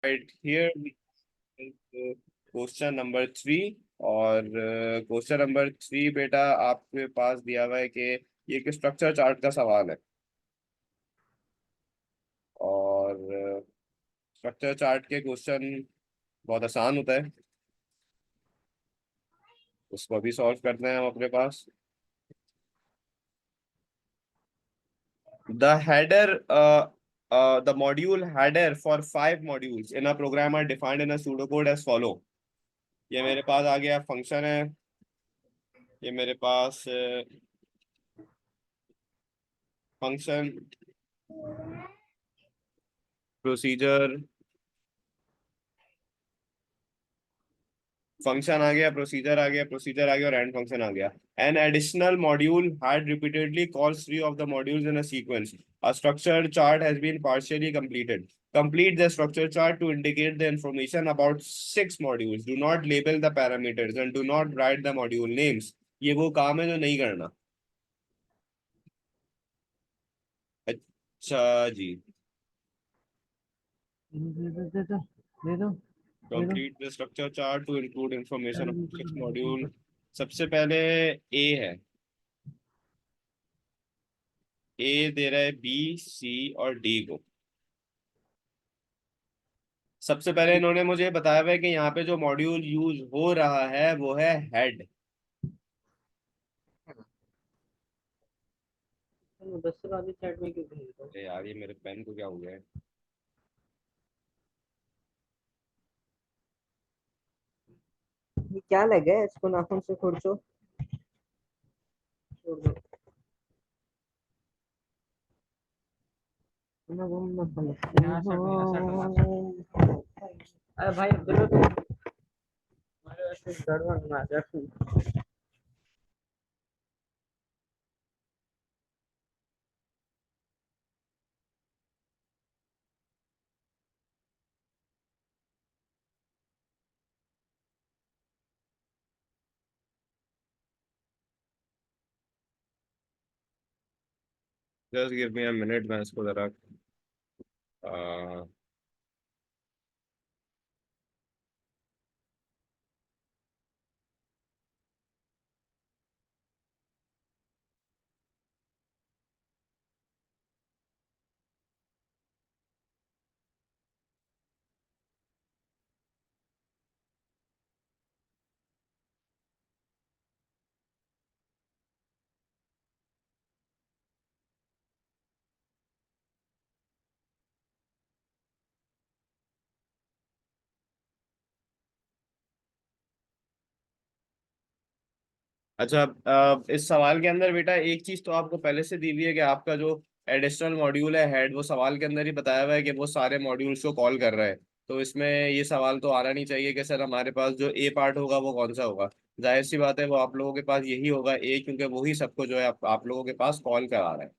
right here question number 3। और question number 3 बेटा आपके पास दिया हुआ है कि ये एक स्ट्रक्चर चार्ट का सवाल है। और स्ट्रक्चर चार्ट के क्वेश्चन बहुत आसान होता है, उसको अभी सॉल्व करते हैं हम अपने पास। The header, the module header for 5 modules in a program are defined in a pseudocode as follow। ये मेरे पास आ गया फंक्शन है, ये मेरे पास फंक्शन प्रोसीजर फंक्शन आ गया, प्रोसीजर आ गया, प्रोसीजर आ गया और एंड फंक्शन आ गया। An additional module had repeatedly calls 3 of the modules in a sequence। A structured chart has been partially completed। Complete the structure chart to indicate the information about 6 modules। Do not label the parameters and do not write the module names। ये वो काम है जो नहीं करना। अच्छा जी। दे दो। Complete the structure chart to include information of 6 module. सबसे पहले ए है, ए दे रहा है बी सी और डी को। सबसे पहले इन्होंने मुझे बताया हुआ है कि यहाँ पे जो मॉड्यूल यूज हो रहा है वो है हेड। 10 से बाद चैट में क्यों भेज दो? अरे यार ये मेरे पेन को क्या हो गया है। ये क्या लगा है, इसको नाखून से खुरचो, छोड़ दो ना, वो मत बोलो। अरे भाई अब्दुल्ला तुम हमारे वैसे गड़बड़ ना जा। Just give me a minute, मैं इसको जरा अच्छा। इस सवाल के अंदर बेटा एक चीज तो आपको पहले से दी हुई है कि आपका जो एडिशनल मॉड्यूल है हेड, वो सवाल के अंदर ही बताया हुआ है कि वो सारे मॉड्यूल्स को कॉल कर रहा है। तो इसमें ये सवाल तो आना नहीं चाहिए कि सर हमारे पास जो ए पार्ट होगा वो कौन सा होगा। जाहिर सी बात है वो आप लोगों के पास यही होगा ए, क्योंकि वही सबको जो है आप लोगों के पास कॉल करा रहा है।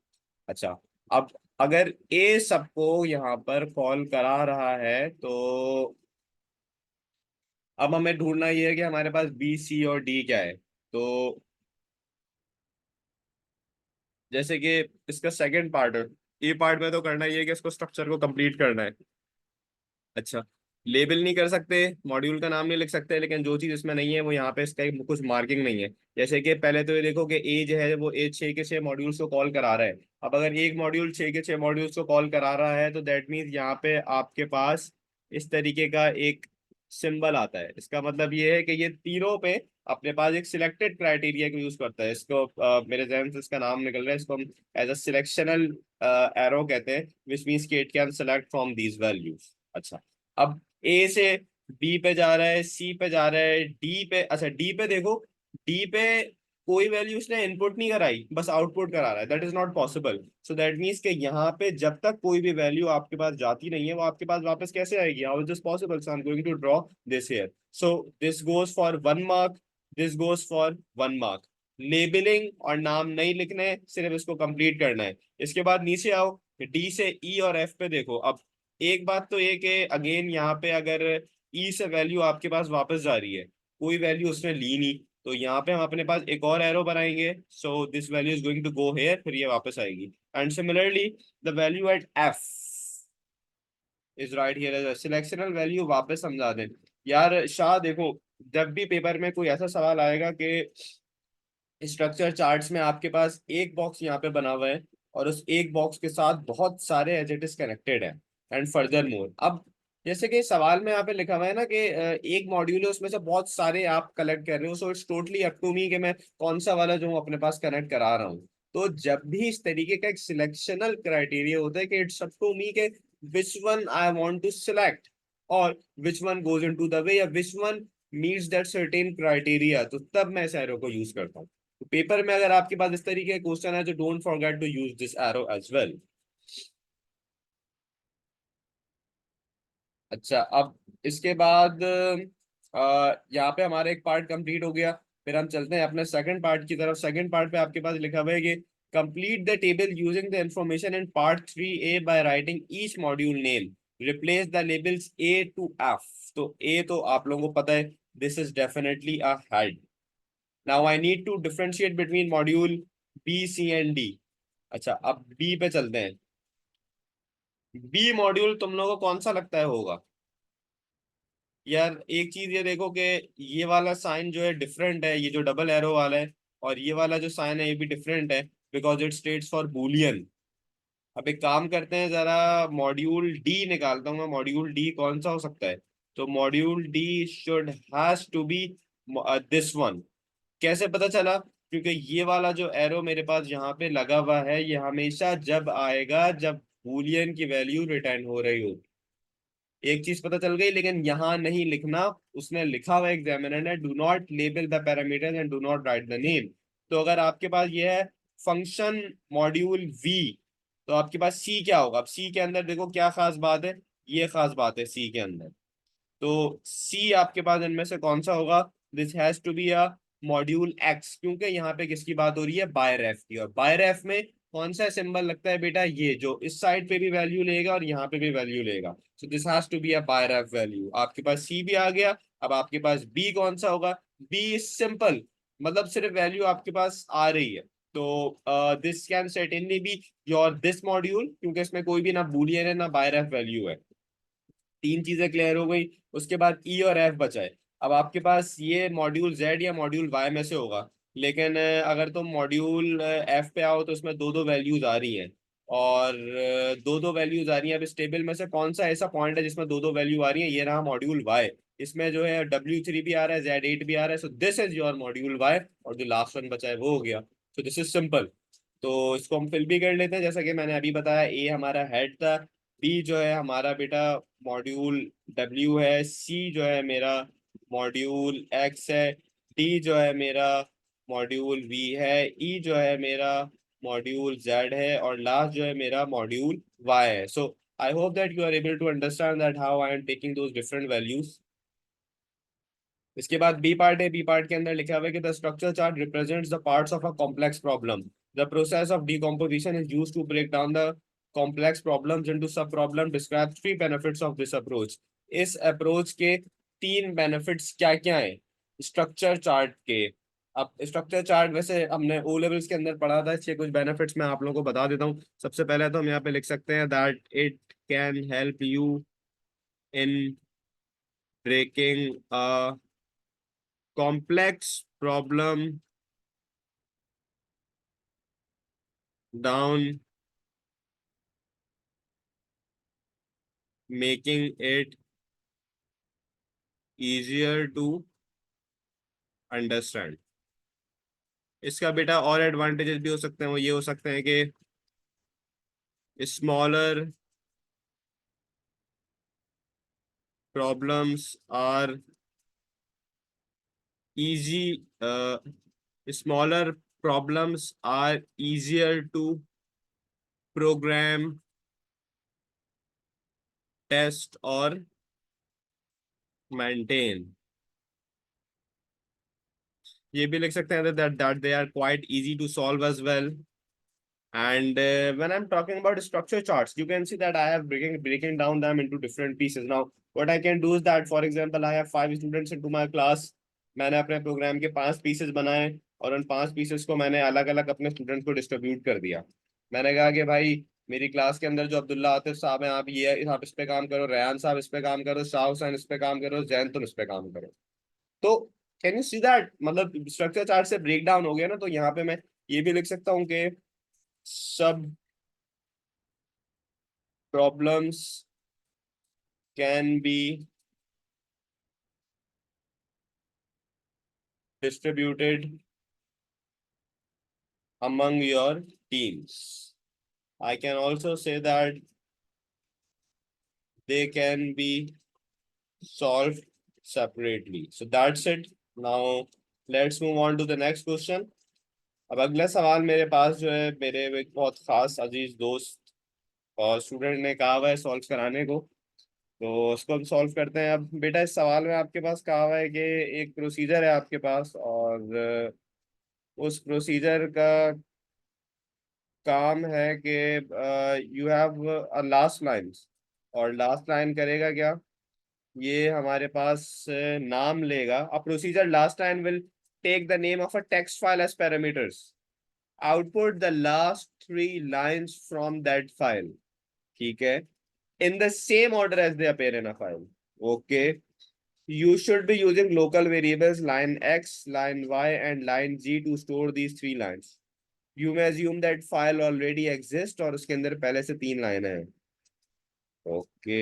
अच्छा, अब अगर ए सबको यहाँ पर कॉल करा रहा है तो अब हमें ढूंढना ये है कि हमारे पास बी सी और डी क्या है। तो जैसे कि इसका सेकंड पार्ट है, ए पार्ट में तो करना ही है कि इसको स्ट्रक्चर को कंप्लीट करना है। अच्छा, लेबल नहीं कर सकते, मॉड्यूल का नाम नहीं लिख सकते, लेकिन जो चीज इसमें नहीं है वो यहाँ पे इसका कुछ मार्किंग नहीं है। जैसे कि पहले तो ये देखो कि ए जो है वो ए 6 के 6 मॉड्यूल्स को कॉल करा रहा है। अब अगर एक मॉड्यूल 6 के 6 मॉड्यूल्स को कॉल करा रहा है तो दैट मीन्स यहाँ पे आपके पास इस तरीके का एक सिंबल आता है। इसका मतलब ये है कि ये तीनों पे अपने पास एक सिलेक्टेड क्राइटेरिया को यूज करता है। इसको मेरे जहन से इसका नाम निकल रहा है, इसको हम एज अ सिलेक्शनल एरो कहते हैं, विच मीन्स कि it can select from these values. अच्छा, अब ए से बी पे जा रहा है, सी पे जा रहा है, डी पे। अच्छा डी पे देखो, डी पे कोई वैल्यू उसने इनपुट नहीं कराई, बस आउटपुट करा रहा है। That is not possible. So that means कि यहाँ पे जब तक कोई भी वैल्यू आपके पास जाती नहीं है वो आपके पास वापस कैसे आएगी? How is this possible? So I am going to draw this here. So this goes for 1 mark, this goes for 1 mark. Labelling और नाम नहीं लिखने, सिर्फ इसको कंप्लीट करना है। इसके बाद नीचे आओ, डी से ई और एफ पे देखो। अब एक बात तो ये कि अगेन यहाँ पे अगर ई से वैल्यू आपके पास वापस जा रही है, कोई वैल्यू उसने ली नहीं, तो यहाँ पे हम अपने पास एक और एरो बनाएंगे। So this value is going to go here, फिर ये वापस आएगी। And similarly the value at F, is right here as selectional value वापस समझा दें। यार शाह देखो, जब भी पेपर में कोई ऐसा सवाल आएगा कि स्ट्रक्चर चार्ट्स में आपके पास एक बॉक्स यहाँ पे बना हुआ है और उस एक बॉक्स के साथ बहुत सारे एजेटिस कनेक्टेड है एंड फर्दर मोर। अब जैसे कि सवाल में यहाँ पे लिखा हुआ है ना कि एक मॉड्यूल है उसमें से बहुत सारे आप कलेक्ट कर रहे हो, so it's totally up to me कि मैं कौन सा वाला जो हूँ अपने पास कनेक्ट करा रहा हूँ। तो जब भी इस तरीके का एक सिलेक्शनल क्राइटेरिया होता है कि इट्स अप टू मी के which one I want to select और which one goes into the way या which one meets that certain criteria, तो तब मैं इस एरो को यूज करता हूँ। तो पेपर में अगर आपके पास इस तरीके का क्वेश्चन है तो don't forget to use this arrow as well. अच्छा, अब इसके बाद यहाँ पे हमारा एक पार्ट कंप्लीट हो गया। फिर हम चलते हैं अपने सेकंड पार्ट की तरफ। सेकंड पार्ट पे आपके पास लिखा हुआ है कि complete the table using the information in part 3A by writing each module name, replace the labels A to F। तो A तो आप लोगों को पता है, this is definitely a head. Now I need to differentiate between module B, C and D। अच्छा, अब B पे चलते हैं। बी मॉड्यूल तुम लोगों को कौन सा लगता है होगा? यार एक चीज ये देखो कि ये वाला साइन जो है डिफरेंट है, ये जो डबल एरो वाला है, और ये वाला जो साइन है ये भी डिफरेंट है because it states for Boolean. अब एक काम करते हैं, जरा मॉड्यूल डी निकालता हूँ मैं। मॉड्यूल डी कौन सा हो सकता है? तो module D should has to be this one. कैसे पता चला? क्योंकि ये वाला जो एरो मेरे पास यहाँ पे लगा हुआ है ये हमेशा जब आएगा जब बूलियन की वैल्यू रिटर्न हो रही हो। एक चीज पता चल गई, लेकिन यहाँ नहीं लिखना। उसने लिखा हुआ एग्जामिनर ने, do not label the parameters and do not right the name. तो अगर आपके पास ये है फंक्शन मॉड्यूल वी, तो आपके पास सी क्या होगा? अब सी के अंदर देखो क्या खास बात है, ये खास बात है सी के अंदर। तो सी आपके पास इनमें से कौन सा होगा? This has to be a module X, क्योंकि यहाँ पे किसकी बात हो रही है? बाय रेफ की। और बाय रेफ में कौन सा सिंबल लगता है बेटा? ये जो इस साइड पे भी वैल्यू लेगा और यहाँ पे भी वैल्यू लेगा। So this has to be a by ref value. आपके पास सी भी आ गया। अब आपके पास बी कौन सा होगा? बी सिंपल, मतलब सिर्फ वैल्यू आपके पास आ रही है। तो this can certainly be your this module, क्योंकि इसमें कोई भी ना बूलियन है ना बाय रेफ वैल्यू है। तीन चीजें क्लियर हो गई। उसके बाद ई और एफ बचा है। अब आपके पास ये मॉड्यूल जेड या मॉड्यूल वाई में से होगा, लेकिन अगर तुम मॉड्यूल एफ पे आओ तो उसमें दो दो वैल्यूज आ रही हैं। और दो दो वैल्यूज आ रही हैं। अब इस टेबल में से कौन सा ऐसा पॉइंट है जिसमें दो दो वैल्यू आ रही है? ये रहा मॉड्यूल वाई। इसमें जो है W3 भी आ रहा है, Z8 भी आ रहा है। So this is your module Y. और जो लास्ट वन बचा है वो हो गया। So this is simple. तो इसको हम फिल भी कर लेते हैं। जैसा कि मैंने अभी बताया, ए हमारा हेड था, बी जो है हमारा बेटा मॉड्यूल डब्ल्यू है, सी जो है मेरा मॉड्यूल एक्स है, डी जो है मेरा मॉड्यूल वी है, ई जो है मेरा मॉड्यूल जेड है, और लास्ट जो है मेरा मॉड्यूल वाई है। So I hope that you are able to understand that how I am taking those different values. इसके बाद बी पार्ट है। बी पार्ट के अंदर लिखा हुआ है कि the structure chart represents the parts of a complex problem. The process of decomposition is used to break down the complex problems into sub problem। Describe three benefits of this approach। इस approach के तीन benefits क्या क्या हैं structure chart के? अब structure chart वैसे हमने ओ लेवल्स के अंदर पढ़ा था, इसके कुछ बेनिफिट्स मैं आप लोगों को बता देता हूँ। सबसे पहले तो हम यहाँ पे लिख सकते हैं that it can help you in breaking a complex problem down, making it easier to understand। इसका बेटा और एडवांटेजेस भी हो सकते हैं। वो ये हो सकते हैं कि smaller problems are easy smaller problems are easier to program, test और maintain। ये भी लिख सकते हैं that they are quite easy to solve as well। And when I'm talking about structure charts, you can see that I have breaking down them into different pieces. Now, what I can do is that, for example, I have 5 students into my class। मैंने अपने programme के 5 pieces बनाए और उन 5 pieces को मैंने अलग अलग अपने स्टूडेंट्स को डिस्ट्रीब्यूट कर दिया। मैंने कहा कि भाई मेरी क्लास के अंदर जो अब्दुल्ला आतिफ साहब हैं, आप इस पे काम करो, रेहान साहब इस पे काम करो, शाह हुसैन इस पे काम करो, जैन तुम इस पे काम करो। तो कैन यू सी दैट, मतलब स्ट्रक्चर चार्ट से ब्रेक डाउन हो गया ना। तो यहाँ पे मैं ये भी लिख सकता हूँ कि सब problems can be distributed among your teams. I can also say that they can be solved separately. So that's it. Now let's move on to the next question. अब अगला सवाल मेरे पास जो है, मेरे एक बहुत खास अजीज दोस्त और स्टूडेंट ने कहा हुआ है सॉल्व कराने को। तो उसको हम सॉल्व करते हैं। अब बेटा इस सवाल में आपके पास कहा हुआ है कि एक प्रोसीजर है आपके पास, और उस प्रोसीजर का काम है कि यू हैव लास्ट लाइन, और लास्ट लाइन करेगा क्या, ये हमारे पास नाम लेगा। A procedure last line will take the name of a text file as parameters, output the last three lines from that file, ठीक है, in the same order as they appear in a file. Okay, you should be using local variables line x, line y and line g to store these three lines. You may assume that file already exists और उसके अंदर पहले से तीन line है। Okay,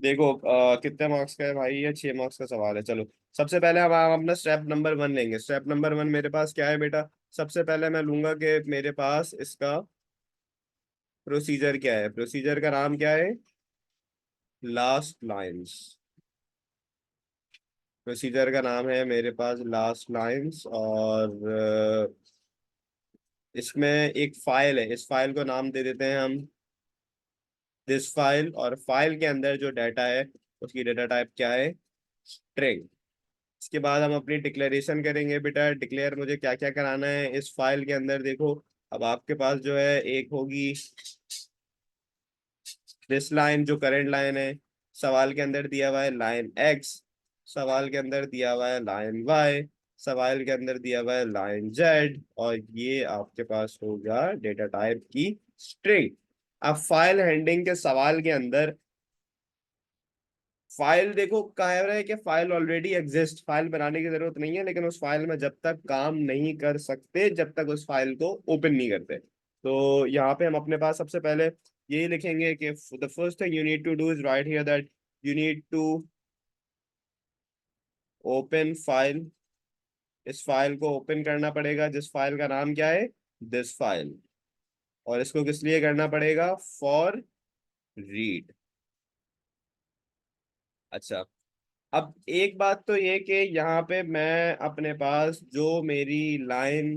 देखो कितने marks का है भाई, ये 6 मार्क्स का सवाल है। चलो सबसे पहले हम अपना स्टेप नंबर 1 लेंगे। स्टेप नंबर 1 मेरे पास क्या है बेटा, सबसे पहले मैं लूंगा कि मेरे पास इसका प्रोसीजर क्या है। प्रोसीजर का नाम क्या है, लास्ट लाइंस। प्रोसीजर का नाम है मेरे पास लास्ट लाइंस, और इसमें एक फाइल है, इस फाइल को नाम दे देते हैं हम दिस फाइल, और फाइल के अंदर जो डाटा है उसकी डाटा टाइप क्या है, स्ट्रिंग। इसके बाद हम अपनी डिक्लेरेशन करेंगे। बेटा डिक्लेयर मुझे क्या क्या कराना है इस फाइल के अंदर, देखो अब आपके पास जो है एक होगी दिस लाइन जो करंट लाइन है, सवाल के अंदर दिया हुआ है लाइन एक्स, सवाल के अंदर दिया हुआ है लाइन वाई, सवाल के अंदर दिया हुआ है लाइन जेड, और ये आपके पास होगा डेटा टाइप की स्ट्रिंग। अब फाइल हैंडलिंग के सवाल के अंदर फाइल देखो कह रहा है कि फाइल ऑलरेडी एग्जिस्ट, फाइल बनाने की जरूरत नहीं है, लेकिन उस फाइल में जब तक काम नहीं कर सकते जब तक उस फाइल को ओपन नहीं करते। तो यहाँ पे हम अपने पास सबसे पहले यही लिखेंगे कि the first thing you need to do is right here that you need to open file. इस फाइल को ओपन करना पड़ेगा, जिस फाइल का नाम क्या है, दिस फाइल। और इसको किस लिए करना पड़ेगा, फॉर रीड। अच्छा, अब एक बात तो ये कि यहाँ पे मैं अपने पास जो मेरी लाइन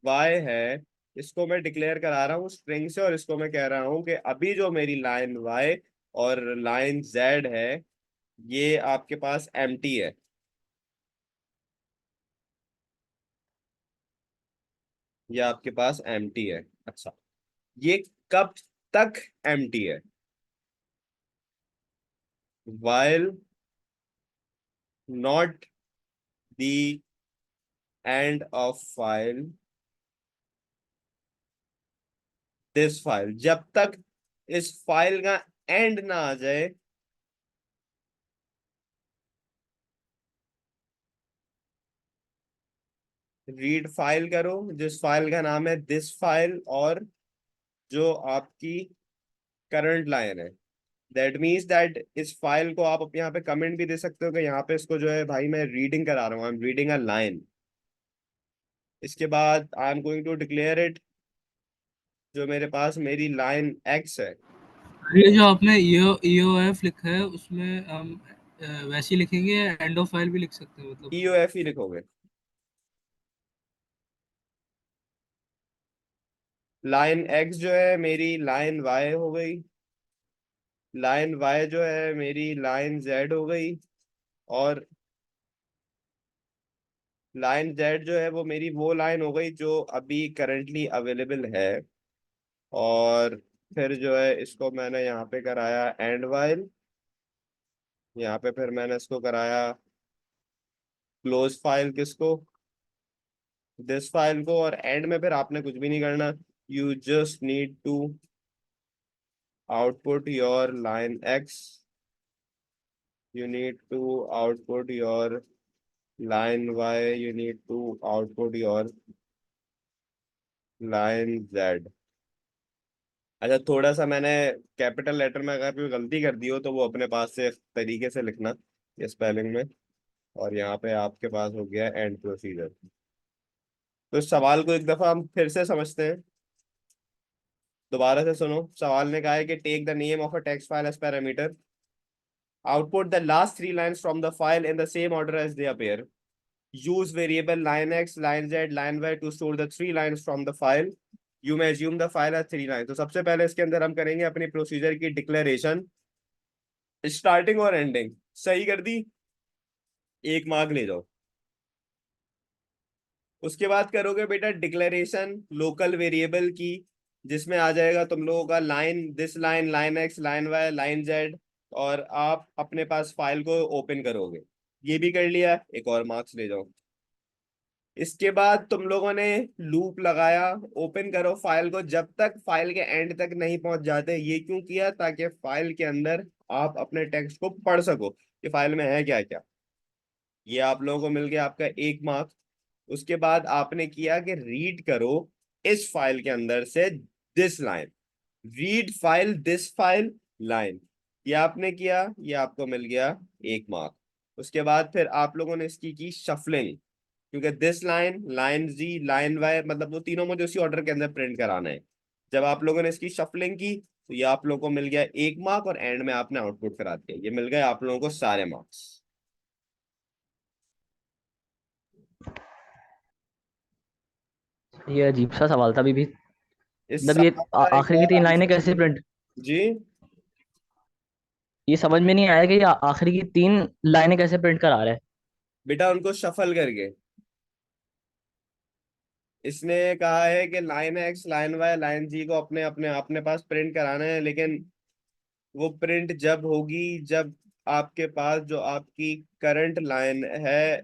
वाई है इसको मैं डिक्लेयर करा रहा हूँ स्ट्रिंग से, और इसको मैं कह रहा हूँ कि अभी जो मेरी लाइन वाई और लाइन जेड है ये आपके पास एम्प्टी है। ये आपके पास एम्प्टी है। अच्छा, ये कब तक एम्प्टी है, while not the end of file this file, जब तक इस फाइल का एंड ना आ जाए रीड फाइल करो, जिस फाइल का नाम है दिस फाइल, और जो आपकी करंट लाइन है। दैट मीन्स दैट इस फाइल को आप यहाँ पे कमेंट भी दे सकते हो कि यहाँ पे इसको जो है भाई मैं रीडिंग करा रहा हूँ, I am reading a line. इसके बाद I am going to declare it, जो मेरे पास मेरी लाइन एक्स है। ये जो आपने ईओएफ लिखा है उसमें हम वैसे ही लिखेंगे या एंड ऑफ फाइल भी लिख सकते हैं मतलब। ई ओ एफ ही लिखोगे। लाइन एक्स जो है मेरी लाइन वाई हो गई, लाइन वाई जो है मेरी लाइन जेड हो गई, और लाइन जेड जो है वो मेरी वो लाइन हो गई जो अभी करंटली अवेलेबल है। और फिर जो है इसको मैंने यहाँ पे कराया एंड वाइल, यहाँ पे फिर मैंने इसको कराया क्लोज फाइल, किसको, दिस फाइल को, और एंड में फिर आपने कुछ भी नहीं करना, you just need to output your line X, you need to output your line y, you need to output your line z। अच्छा, थोड़ा सा मैंने कैपिटल लेटर में अगर कोई गलती कर दी हो तो वो अपने पास से तरीके से लिखना, ये स्पेलिंग में। और यहाँ पे आपके पास हो गया एंड प्रोसीजर। तो इस सवाल को एक दफा हम फिर से समझते हैं, दोबारा से सुनो। सवाल ने कहा है कि take the name of a text file as parameter, output the last three lines from the file in the same order as they appear, use variable line x, line z, line y to store the three lines from the file, you may assume the file has three lines। तो सबसे पहले इसके अंदर हम करेंगे अपनी procedure की declaration, starting और एंडिंग सही कर दी, 1 मार्क ले जाओ। उसके बाद करोगे बेटा डिक्लेरेशन लोकल वेरिएबल की, जिसमें आ जाएगा तुम लोगों का line, this line, line X, line Y, line Z, और आप अपने पास फाइल को ओपन करोगे। ये भी कर लिया, 1 और मार्क्स ले जाओ। इसके बाद तुम लोगों ने लूप लगाया, ओपन करो फाइल को जब तक फाइल के एंड तक नहीं पहुंच जाते। ये क्यों किया? ताकि फाइल के अंदर आप अपने टेक्स्ट को पढ़ सको कि फाइल में है क्या क्या। ये आप लोगों को मिल गया आपका 1 मार्क। उसके बाद आपने किया कि रीड करो इस फाइल के अंदर से this line, read file this file line, ये आपने किया, ये आपको मिल गया 1 मार्क। उसके बाद फिर आप लोगों ने इसकी की शफलिंग, क्योंकि this line, line G, line Y, मतलब वो तीनों मुझे उसी ऑर्डर के अंदर प्रिंट कराना है। जब आप लोगों ने इसकी शफलिंग की तो ये आप लोगों को मिल गया 1 मार्क, और एंड में आपने आउटपुट करा दिया, ये मिल गए आप लोगों को सारे मार्क्स। ये अजीब सा सवाल था अभी भी। इस मतलब ये सवाल का एक आखिरी की और 3 लाइनें आंसर कैसे प्रिंट, जी, ये समझ में नहीं आया कि ये आखिरी की 3 लाइनें कैसे प्रिंट करा रहा है। बेटा उनको शफल करके इसने कहा है कि line X, line Y, line Z को अपने अपने अपने पास प्रिंट कराना है, लेकिन वो प्रिंट जब होगी जब आपके पास जो आपकी करंट लाइन है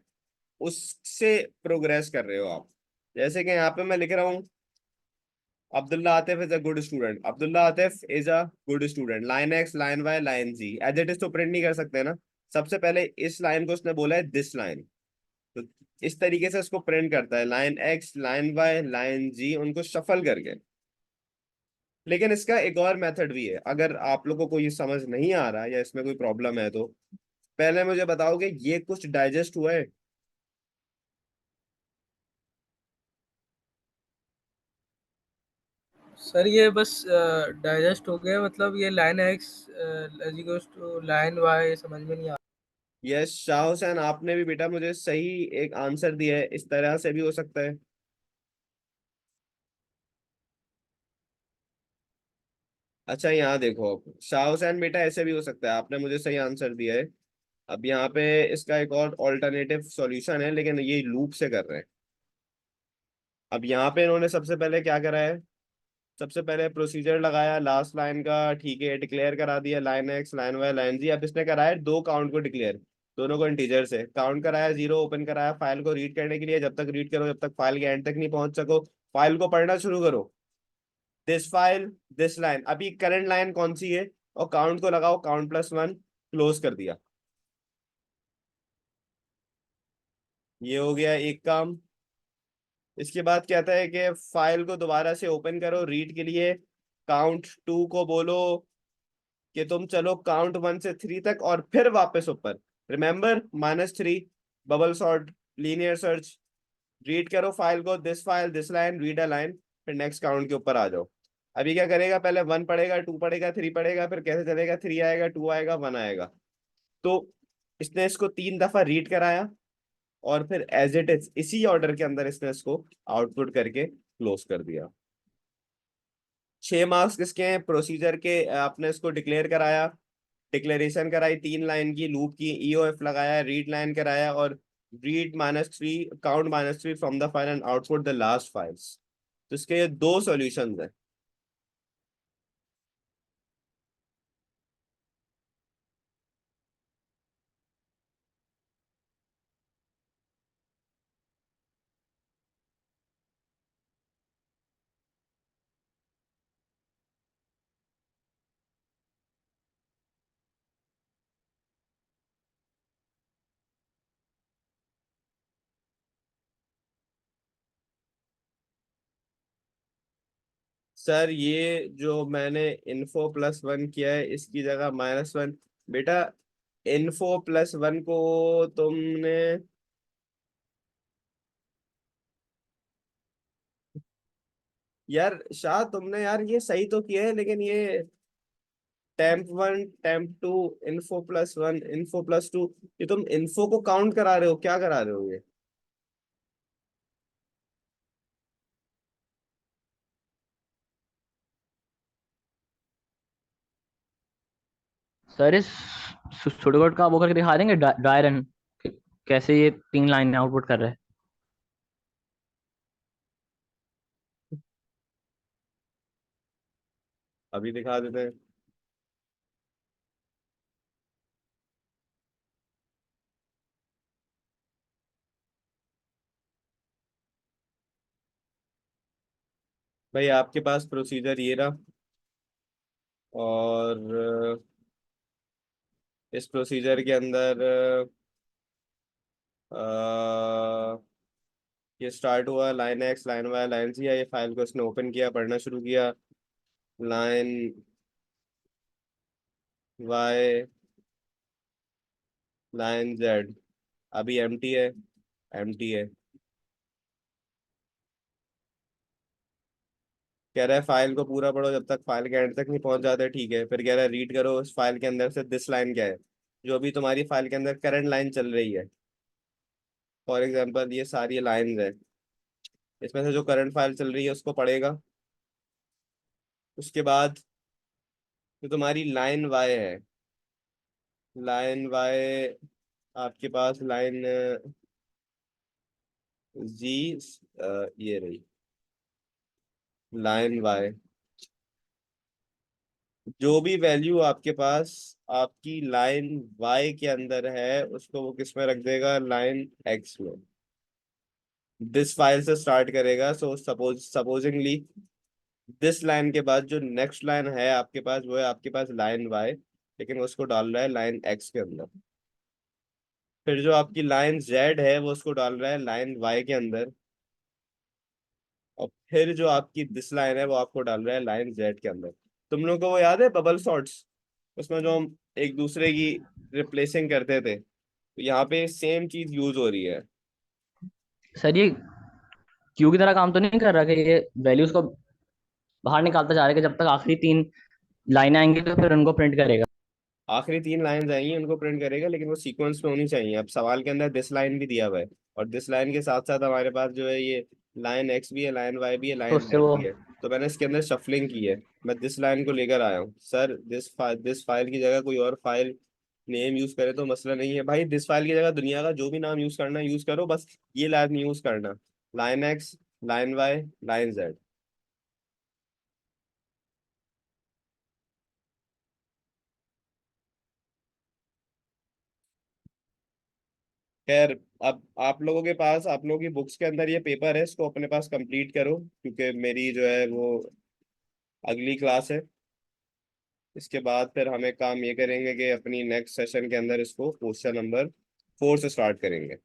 उससे प्रोग्रेस कर रहे हो आप। जैसे कि यहाँ पे मैं लिख रहा हूँ, Abdullah Atif is a good student, Abdullah Atif is a good student, line X, line Y, line G, as it is तो प्रिंट नहीं कर सकते ना। सबसे पहले इस लाइन को उसने बोला है दिस लाइन, तो इस तरीके से इसको प्रिंट करता है, line X, line Y, line Z, उनको शफल करके। लेकिन इसका एक और मेथड भी है, अगर आप लोगों को ये समझ नहीं आ रहा या इसमें कोई प्रॉब्लम है तो पहले मुझे बताओगे ये कुछ डाइजेस्ट हुआ है? सर ये बस डाइजेस्ट हो गया, मतलब ये line X equals to line Y समझ में नहीं आ यस शाह हुसैन, आपने भी बेटा मुझे सही एक आंसर दिया है, इस तरह से भी हो सकता है। अच्छा यहाँ देखो, शाह हुसैन बेटा ऐसे भी हो सकता है, आपने मुझे सही आंसर दिया है। अब यहाँ पे इसका एक और ऑल्टरनेटिव सॉल्यूशन है, लेकिन ये लूप से कर रहे हैं। अब यहाँ पे इन्होंने सबसे पहले क्या करा है, सबसे पहले प्रोसीजर लगाया लास्ट लाइन का, ठीक है, डिक्लेयर करा दिया line X, line Y, line Z. अब इसने कराया दो काउंट को डिक्लेयर, दोनों को इंटीजर से काउंट कराया, 0 ओपन कराया फाइल को रीड करने के लिए, जब तक रीड करो जब तक फाइल के एंड तक नहीं पहुंच सको, फाइल को पढ़ना शुरू करो, दिस फाइल, दिस लाइन, अभी करंट लाइन कौन सी है, और काउंट को लगाओ, काउंट +1, क्लोज कर दिया। ये हो गया एक काम। इसके बाद कहता है कि फाइल को दोबारा से ओपन करो रीड के लिए, काउंट 2 को बोलो कि तुम चलो काउंट 1 से 3 तक और फिर वापस ऊपर, remember -3, bubble sort, linear search, read करो फाइल को, this file, this line, read a line, फिर नेक्स्ट काउंट के ऊपर आ जाओ। अभी क्या करेगा, पहले 1 पढ़ेगा, 2 पढ़ेगा, 3 पढ़ेगा, फिर कैसे चलेगा, 3 आएगा, 2 आएगा, 1 आएगा। तो इसने इसको 3 दफा रीड कराया, और फिर एज इट इज इसी ऑर्डर के अंदर इसने इसको आउटपुट करके क्लोज कर दिया। 6 मार्क्स किसके हैं, प्रोसीजर के, आपने इसको डिक्लेयर कराया, डिक्लेरेशन कराई 3 लाइन की, लूप की, ईओएफ लगाया, रीड लाइन कराया, और read -3, count -3 from the file and output the last files. तो इसके ये दो सॉल्यूशंस हैं। सर ये जो मैंने info+1 किया है इसकी जगह -1। बेटा info+1 को तुमने, यार शाह तुमने यार ये सही तो किया है, लेकिन ये temp1 temp2 info+1 info+2, ये तुम इन्फो को काउंट करा रहे हो, क्या करा रहे हो ये? सर इस सुडोकोड का वो करके दिखा देंगे, ड्राई रन, कैसे ये 3 लाइन आउटपुट कर रहे हैं। अभी दिखा देते हैं। भाई आपके पास प्रोसीजर ये रहा, और इस प्रोसीजर के अंदर ये स्टार्ट हुआ line X line Y line C, ये फाइल को इसने ओपन किया, पढ़ना शुरू किया। लाइन वाई लाइन जेड अभी एम्प्टी है, एम्प्टी है। कह रहा है फाइल को पूरा पढ़ो, जब तक फाइल के एंड तक नहीं पहुंच जाते, ठीक है। फिर कह रहा है रीड करो उस फाइल के अंदर से दिस लाइन क्या है, जो अभी तुम्हारी फाइल के अंदर करंट लाइन चल रही है। फॉर एग्जांपल ये सारी लाइंस है, इसमें से जो करंट फाइल चल रही है उसको पढ़ेगा। उसके बाद जो तुम्हारी लाइन वाई है, लाइन वाई आपके पास लाइन जी, ये रही लाइन वाई। जो भी वैल्यू आपके पास आपकी लाइन वाई के अंदर है उसको वो किस में रख देगा, लाइन एक्स में। दिस फाइल से स्टार्ट करेगा, सो सपोजिंगली दिस लाइन के बाद जो नेक्स्ट लाइन है आपके पास वो है आपके पास लाइन वाई, लेकिन वो उसको डाल रहा है लाइन एक्स के अंदर। फिर जो आपकी लाइन जेड है वो उसको डाल रहा है लाइन वाई के अंदर। और फिर जो आपकी दिस लाइन है वो आपको डाल रहा है लाइन जेड के अंदर। तुम लोग को वो याद है बबल शॉट्स, उसमें जो हम एक दूसरे की रिप्लेसिंग करते थे, तो यहाँ पे सेम चीज यूज हो रही है। सर ये क्यू की तरह काम तो नहीं कर रहा कि ये वैल्यूज को बाहर निकालता जा रहा है कि जब तक आखिरी 3 लाइनें आएंगी तो फिर उनको प्रिंट करेगा। आखिरी 3 लाइंस आएंगी उनको प्रिंट करेगा, लेकिन वो सीक्वेंस में होनी चाहिए। अब सवाल के अंदर दिस लाइन भी दिया हुआ है, और दिस लाइन के साथ साथ हमारे पास जो है ये लाइन एक्स भी है, लाइन वाई भी है, तो लाइन उससे जेड वो भी है। तो मैंने इसके अंदर शफलिंग की है, मैं दिस लाइन को लेकर आया हूँ। सर दिस फाइल की जगह कोई और फाइल नेम यूज करे तो मसला नहीं है भाई। दिस फाइल की जगह दुनिया का जो भी नाम यूज करना है यूज करो, बस ये लाइन यूज करना, line X line Y line Z. खैर, अब आप लोगों के पास आप लोगों की बुक्स के अंदर ये पेपर है, इसको अपने पास कंप्लीट करो, क्योंकि मेरी जो है वो अगली क्लास है। इसके बाद फिर हमें काम ये करेंगे कि अपनी नेक्स्ट सेशन के अंदर इसको क्वेश्चन नंबर 4 से स्टार्ट करेंगे।